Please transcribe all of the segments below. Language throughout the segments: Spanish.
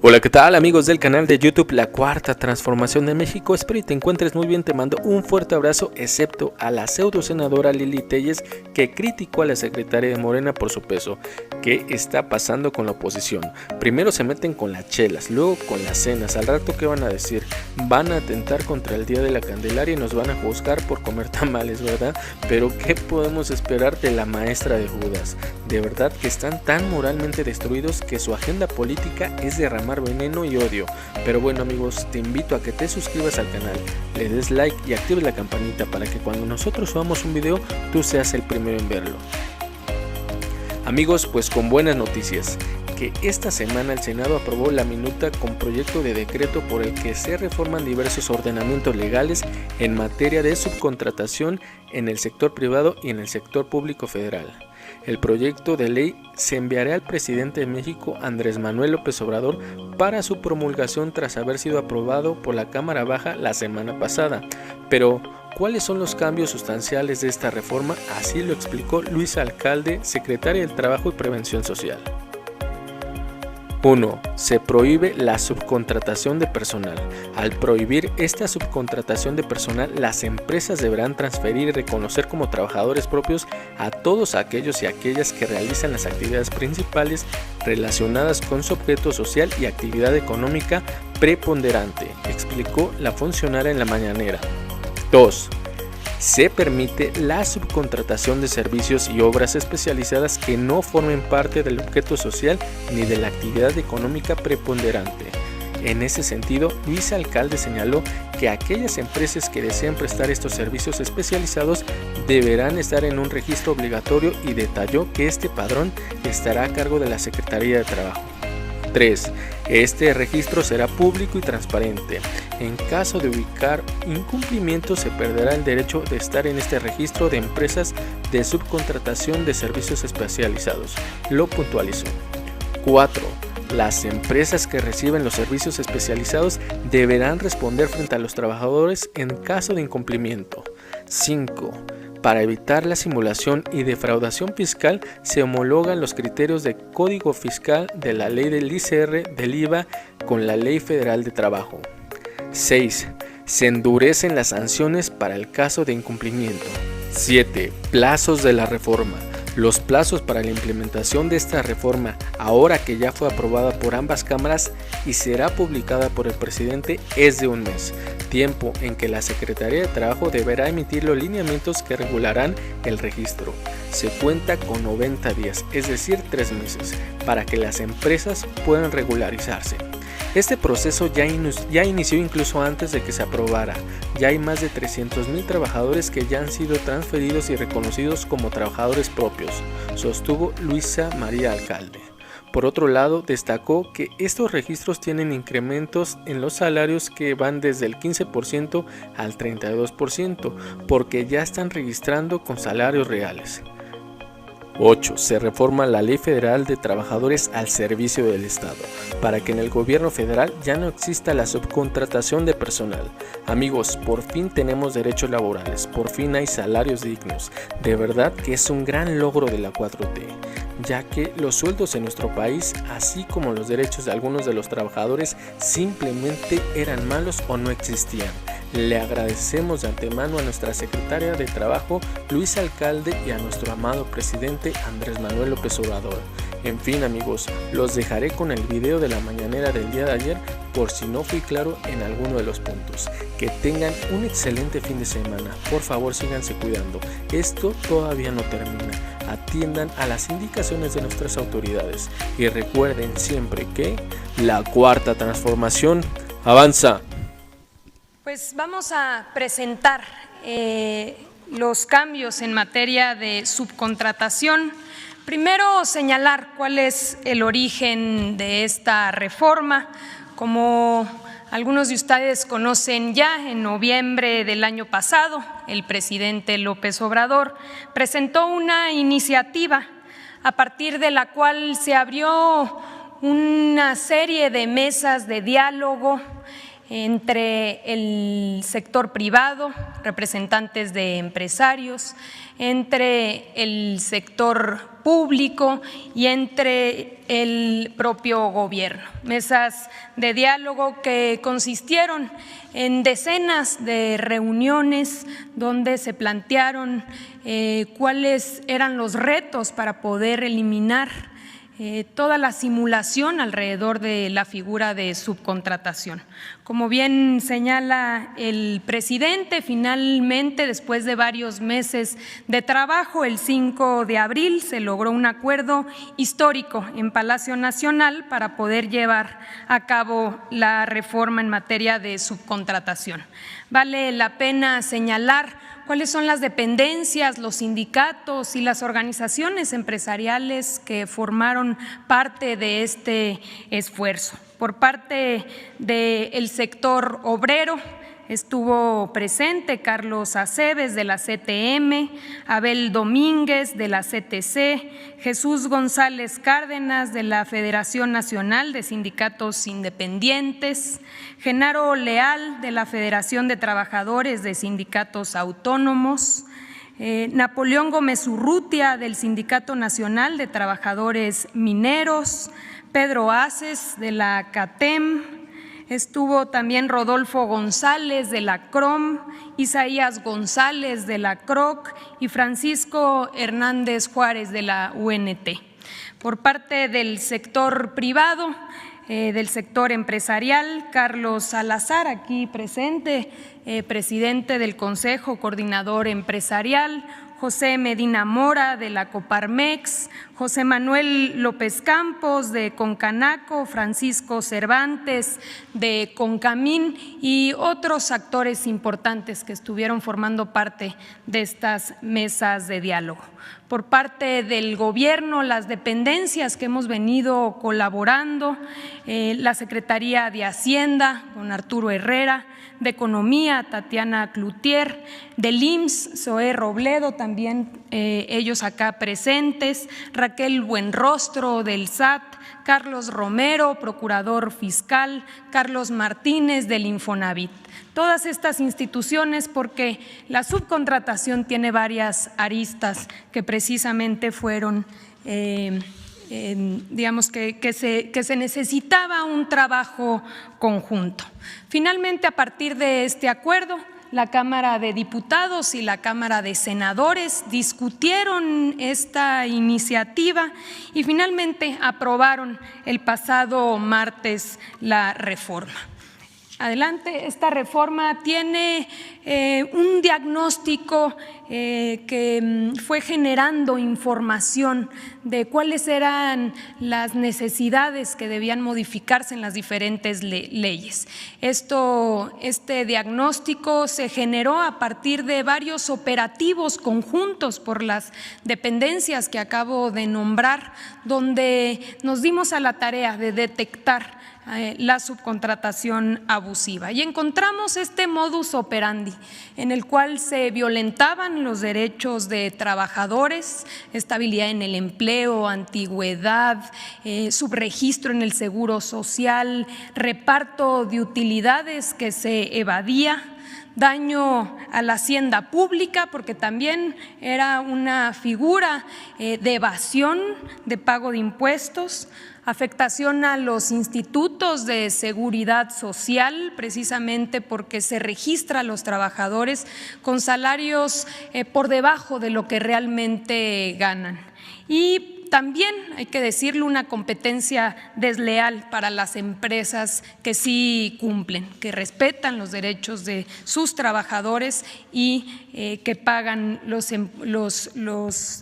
Hola, ¿qué tal amigos del canal de YouTube La Cuarta Transformación de México? Espero y te encuentres muy bien, te mando un fuerte abrazo, excepto a la pseudo senadora Lili Telles, que criticó a la secretaria de Morena por su peso. ¿Qué está pasando con la oposición? Primero se meten con las chelas, luego con las cenas. Al rato, ¿qué van a decir? Van a atentar contra el Día de la Candelaria y nos van a juzgar por comer tamales, ¿verdad? Pero ¿qué podemos esperar de la maestra de Judas? De verdad que están tan moralmente destruidos que su agenda política es derramar veneno y odio. Pero bueno amigos, te invito a que te suscribas al canal, le des like y actives la campanita para que cuando nosotros subamos un video tú seas el primero en verlo. Amigos, pues con buenas noticias, que esta semana el Senado aprobó la minuta con proyecto de decreto por el que se reforman diversos ordenamientos legales en materia de subcontratación en el sector privado y en el sector público federal. El proyecto de ley se enviará al presidente de México, Andrés Manuel López Obrador, para su promulgación tras haber sido aprobado por la Cámara Baja la semana pasada. Pero, ¿cuáles son los cambios sustanciales de esta reforma? Así lo explicó Luisa Alcalde, secretaria del Trabajo y Prevención Social. 1. Se prohíbe la subcontratación de personal. Al prohibir esta subcontratación de personal, las empresas deberán transferir y reconocer como trabajadores propios a todos aquellos y aquellas que realizan las actividades principales relacionadas con su objeto social y actividad económica preponderante, explicó la funcionaria en la mañanera. 2. Se permite la subcontratación de servicios y obras especializadas que no formen parte del objeto social ni de la actividad económica preponderante. En ese sentido, Luisa Alcalde señaló que aquellas empresas que deseen prestar estos servicios especializados deberán estar en un registro obligatorio y detalló que este padrón estará a cargo de la Secretaría de Trabajo. 3. Este registro será público y transparente. En caso de ubicar incumplimientos, se perderá el derecho de estar en este registro de empresas de subcontratación de servicios especializados, lo puntualizó. 4. Las empresas que reciben los servicios especializados deberán responder frente a los trabajadores en caso de incumplimiento. 5. Para evitar la simulación y defraudación fiscal, se homologan los criterios de Código Fiscal de la Ley del ICR del IVA con la Ley Federal de Trabajo. 6. Se endurecen las sanciones para el caso de incumplimiento. 7. Plazos de la reforma. Los plazos para la implementación de esta reforma, ahora que ya fue aprobada por ambas cámaras y será publicada por el presidente, es de un mes, tiempo en que la Secretaría de Trabajo deberá emitir los lineamientos que regularán el registro. Se cuenta con 90 días, es decir, 3 meses, para que las empresas puedan regularizarse. Este proceso ya inició incluso antes de que se aprobara. Ya hay más de 300,000 trabajadores que ya han sido transferidos y reconocidos como trabajadores propios, sostuvo Luisa María Alcalde. Por otro lado, destacó que estos registros tienen incrementos en los salarios que van desde el 15% al 32%, porque ya están registrando con salarios reales. 8. Se reforma la Ley Federal de Trabajadores al servicio del Estado, para que en el gobierno federal ya no exista la subcontratación de personal. Amigos, por fin tenemos derechos laborales, por fin hay salarios dignos. De verdad que es un gran logro de la 4T, ya que los sueldos en nuestro país, así como los derechos de algunos de los trabajadores, simplemente eran malos o no existían. Le agradecemos de antemano a nuestra secretaria de Trabajo, Luisa Alcalde, y a nuestro amado presidente Andrés Manuel López Obrador. En fin amigos, los dejaré con el video de la mañanera del día de ayer por si no fui claro en alguno de los puntos. Que tengan un excelente fin de semana, por favor síganse cuidando, esto todavía no termina. Atiendan a las indicaciones de nuestras autoridades y recuerden siempre que la cuarta transformación avanza. Pues vamos a presentar los cambios en materia de subcontratación. Primero, señalar cuál es el origen de esta reforma. Como algunos de ustedes conocen ya, en noviembre del año pasado, el presidente López Obrador presentó una iniciativa a partir de la cual se abrió una serie de mesas de diálogo entre el sector privado, representantes de empresarios, entre el sector público y entre el propio gobierno. Mesas de diálogo que consistieron en decenas de reuniones donde se plantearon cuáles eran los retos para poder eliminar toda la simulación alrededor de la figura de subcontratación. Como bien señala el presidente, finalmente, después de varios meses de trabajo, el 5 de abril se logró un acuerdo histórico en Palacio Nacional para poder llevar a cabo la reforma en materia de subcontratación. Vale la pena señalar cuáles son las dependencias, los sindicatos y las organizaciones empresariales que formaron parte de este esfuerzo. Por parte del sector obrero estuvo presente Carlos Aceves de la CTM, Abel Domínguez de la CTC, Jesús González Cárdenas de la Federación Nacional de Sindicatos Independientes, Genaro Leal de la Federación de Trabajadores de Sindicatos Autónomos, Napoleón Gómez Urrutia del Sindicato Nacional de Trabajadores Mineros, Pedro Aces de la CATEM, estuvo también Rodolfo González de la CROM, Isaías González de la CROC y Francisco Hernández Juárez de la UNT. Por parte del sector privado, del sector empresarial, Carlos Salazar, aquí presente, presidente del Consejo Coordinador Empresarial, José Medina Mora de la Coparmex, José Manuel López Campos de Concanaco, Francisco Cervantes de Concamín y otros actores importantes que estuvieron formando parte de estas mesas de diálogo. Por parte del gobierno, las dependencias que hemos venido colaborando, la Secretaría de Hacienda, don Arturo Herrera, de Economía, Tatiana Cloutier, del IMSS, Zoé Robledo, también ellos acá presentes, Raquel Buenrostro del SAT, Carlos Romero, procurador fiscal, Carlos Martínez del Infonavit. Todas estas instituciones, porque la subcontratación tiene varias aristas que precisamente fueron digamos que se necesitaba un trabajo conjunto. Finalmente, a partir de este acuerdo, la Cámara de Diputados y la Cámara de Senadores discutieron esta iniciativa y finalmente aprobaron el pasado martes la reforma. Adelante, esta reforma tiene un diagnóstico que fue generando información de cuáles eran las necesidades que debían modificarse en las diferentes leyes. Este diagnóstico se generó a partir de varios operativos conjuntos por las dependencias que acabo de nombrar, donde nos dimos a la tarea de detectar la subcontratación abusiva y encontramos este modus operandi en el cual se violentaban los derechos de trabajadores, estabilidad en el empleo, antigüedad, subregistro en el seguro social, reparto de utilidades que se evadía, daño a la hacienda pública, porque también era una figura de evasión de pago de impuestos, afectación a los institutos de seguridad social, precisamente porque se registra a los trabajadores con salarios por debajo de lo que realmente ganan. Y también, hay que decirlo, una competencia desleal para las empresas que sí cumplen, que respetan los derechos de sus trabajadores y que pagan los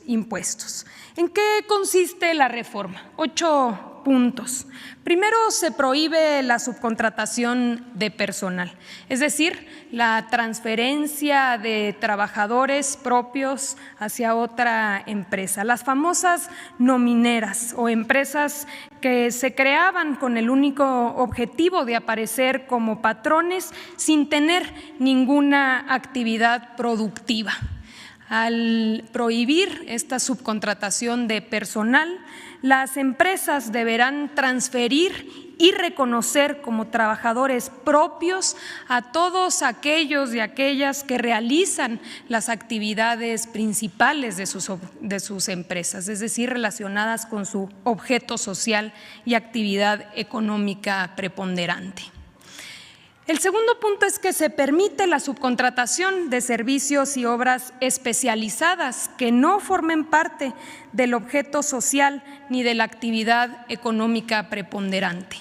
impuestos. ¿En qué consiste la reforma? 8 puntos. Primero, se prohíbe la subcontratación de personal, es decir, la transferencia de trabajadores propios hacia otra empresa. Las famosas nomineras o empresas que se creaban con el único objetivo de aparecer como patrones sin tener ninguna actividad productiva. Al prohibir esta subcontratación de personal, las empresas deberán transferir y reconocer como trabajadores propios a todos aquellos y aquellas que realizan las actividades principales de sus empresas, es decir, relacionadas con su objeto social y actividad económica preponderante. El segundo punto es que se permite la subcontratación de servicios y obras especializadas que no formen parte del objeto social ni de la actividad económica preponderante.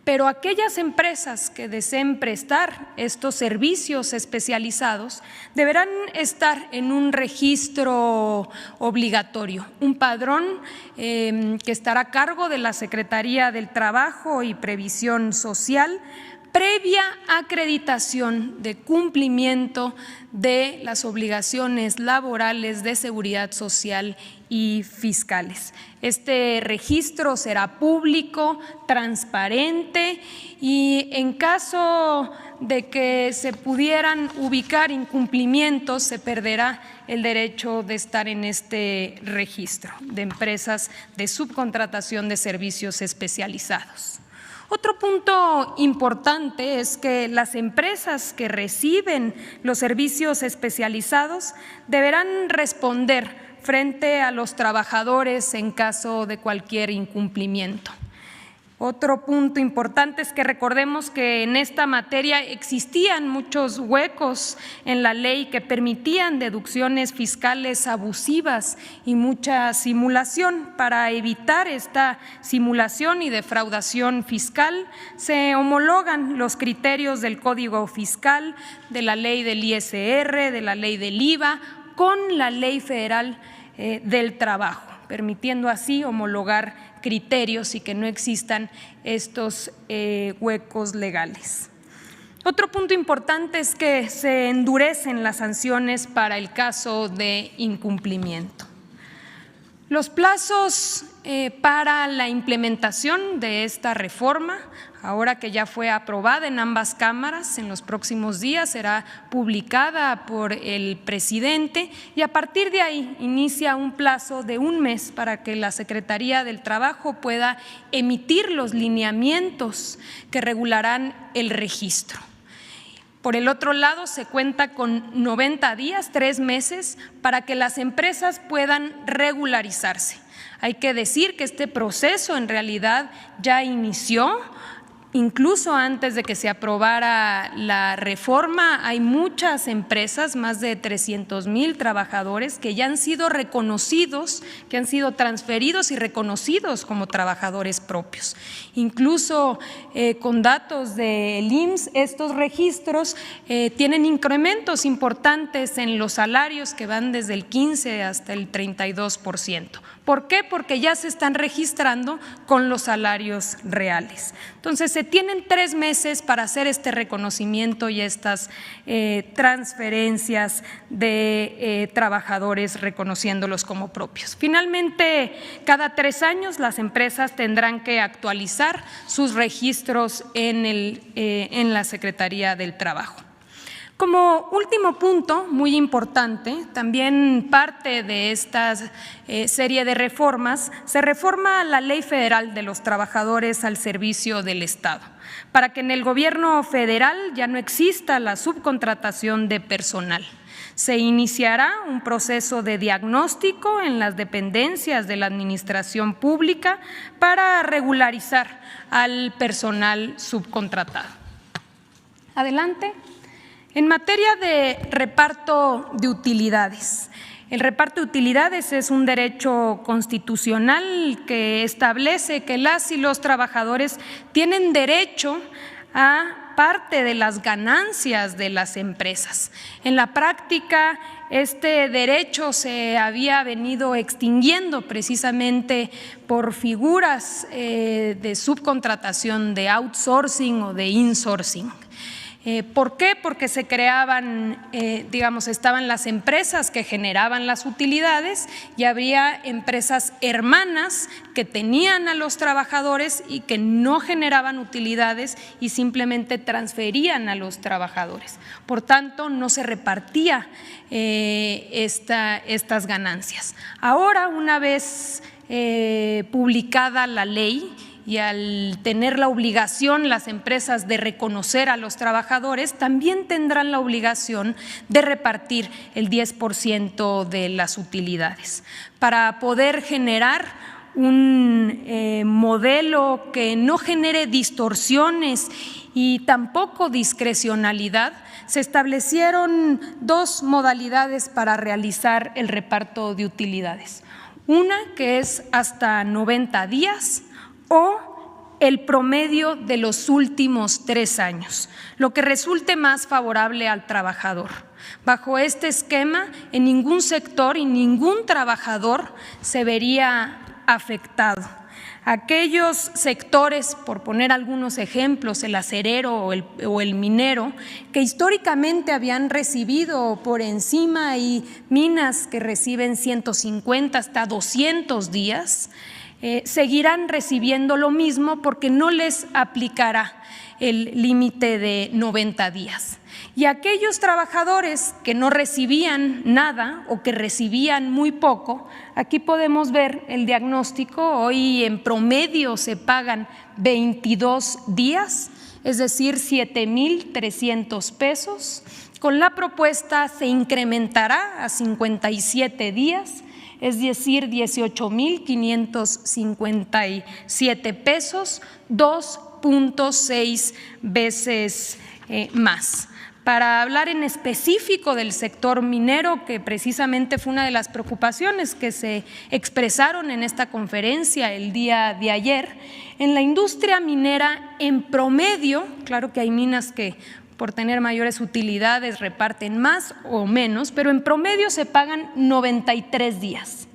Pero aquellas empresas que deseen prestar estos servicios especializados deberán estar en un registro obligatorio, un padrón que estará a cargo de la Secretaría del Trabajo y Previsión Social, previa acreditación de cumplimiento de las obligaciones laborales de seguridad social y fiscales. Este registro será público, transparente y en caso de que se pudieran ubicar incumplimientos, se perderá el derecho de estar en este registro de empresas de subcontratación de servicios especializados. Otro punto importante es que las empresas que reciben los servicios especializados deberán responder frente a los trabajadores en caso de cualquier incumplimiento. Otro punto importante es que recordemos que en esta materia existían muchos huecos en la ley que permitían deducciones fiscales abusivas y mucha simulación. Para evitar esta simulación y defraudación fiscal, se homologan los criterios del Código Fiscal, de la ley del ISR, de la ley del IVA, con la Ley Federal del Trabajo, permitiendo así homologar criterios y que no existan estos huecos legales. Otro punto importante es que se endurecen las sanciones para el caso de incumplimiento. Los plazos para la implementación de esta reforma, ahora que ya fue aprobada en ambas cámaras, en los próximos días será publicada por el presidente y a partir de ahí inicia un plazo de un mes para que la Secretaría del Trabajo pueda emitir los lineamientos que regularán el registro. Por el otro lado, se cuenta con 90 días, 3 meses, para que las empresas puedan regularizarse. Hay que decir que este proceso en realidad ya inició. Incluso antes de que se aprobara la reforma, hay muchas empresas, más de 300,000 trabajadores que ya han sido reconocidos, que han sido transferidos y reconocidos como trabajadores propios. Incluso con datos del IMSS, estos registros tienen incrementos importantes en los salarios que van desde el 15 hasta el 32%. ¿Por qué? Porque ya se están registrando con los salarios reales. Entonces, se tienen 3 meses para hacer este reconocimiento y estas transferencias de trabajadores reconociéndolos como propios. Finalmente, cada 3 años las empresas tendrán que actualizar sus registros en la Secretaría del Trabajo. Como último punto, muy importante, también parte de esta serie de reformas, se reforma la Ley Federal de los Trabajadores al Servicio del Estado, para que en el gobierno federal ya no exista la subcontratación de personal. Se iniciará un proceso de diagnóstico en las dependencias de la administración pública para regularizar al personal subcontratado. Adelante. En materia de reparto de utilidades, el reparto de utilidades es un derecho constitucional que establece que las y los trabajadores tienen derecho a parte de las ganancias de las empresas. En la práctica, este derecho se había venido extinguiendo precisamente por figuras de subcontratación, de outsourcing o de insourcing. ¿Por qué? Porque se creaban, estaban las empresas que generaban las utilidades y habría empresas hermanas que tenían a los trabajadores y que no generaban utilidades y simplemente transferían a los trabajadores. Por tanto, no se repartía estas ganancias. Ahora, una vez publicada la ley y al tener la obligación las empresas de reconocer a los trabajadores, también tendrán la obligación de repartir el 10% de las utilidades para poder generar un modelo que no genere distorsiones y tampoco discrecionalidad. Se establecieron dos modalidades para realizar el reparto de utilidades. Una que es hasta 90 días o el promedio de los últimos 3 años, lo que resulte más favorable al trabajador. Bajo este esquema, en ningún sector y ningún trabajador se vería afectado. Aquellos sectores, por poner algunos ejemplos, el acerero o el minero, que históricamente habían recibido por encima, y minas que reciben 150 hasta 200 días, seguirán recibiendo lo mismo porque no les aplicará el límite de 90 días. Y aquellos trabajadores que no recibían nada o que recibían muy poco, aquí podemos ver el diagnóstico. Hoy en promedio se pagan 22 días, es decir, 7,300 pesos. Con la propuesta se incrementará a 57 días, es decir, 18,557 pesos, 2.6 veces más. Para hablar en específico del sector minero, que precisamente fue una de las preocupaciones que se expresaron en esta conferencia el día de ayer, en la industria minera en promedio, claro que hay minas que por tener mayores utilidades reparten más o menos, pero en promedio se pagan 93 días.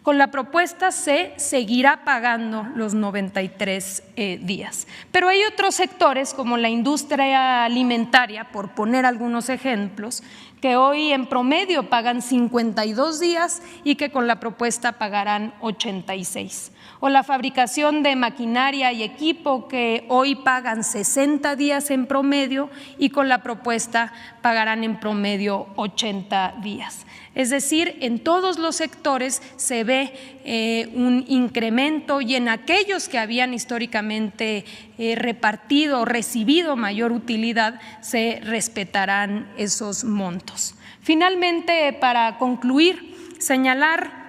Con la propuesta se seguirá pagando los 93 días. Pero hay otros sectores, como la industria alimentaria, por poner algunos ejemplos, que hoy en promedio pagan 52 días y que con la propuesta pagarán 86. O la fabricación de maquinaria y equipo, que hoy pagan 60 días en promedio y con la propuesta pagarán en promedio 80 días. Es decir, en todos los sectores se ve un incremento, y en aquellos que habían históricamente repartido o recibido mayor utilidad se respetarán esos montos. Finalmente, para concluir, señalar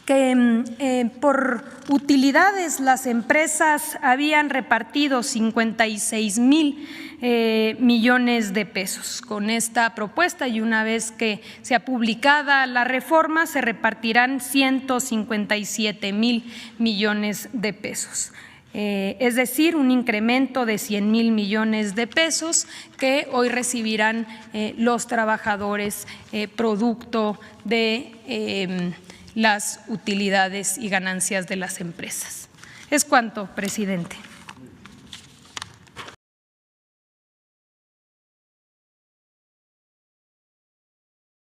que por utilidades las empresas habían repartido 56,000 millones de pesos. Con esta propuesta, y una vez que sea publicada la reforma, se repartirán 157,000 millones de pesos. Es decir, un incremento de 100,000 millones de pesos que hoy recibirán los trabajadores producto de las utilidades y ganancias de las empresas. Es cuanto, presidente.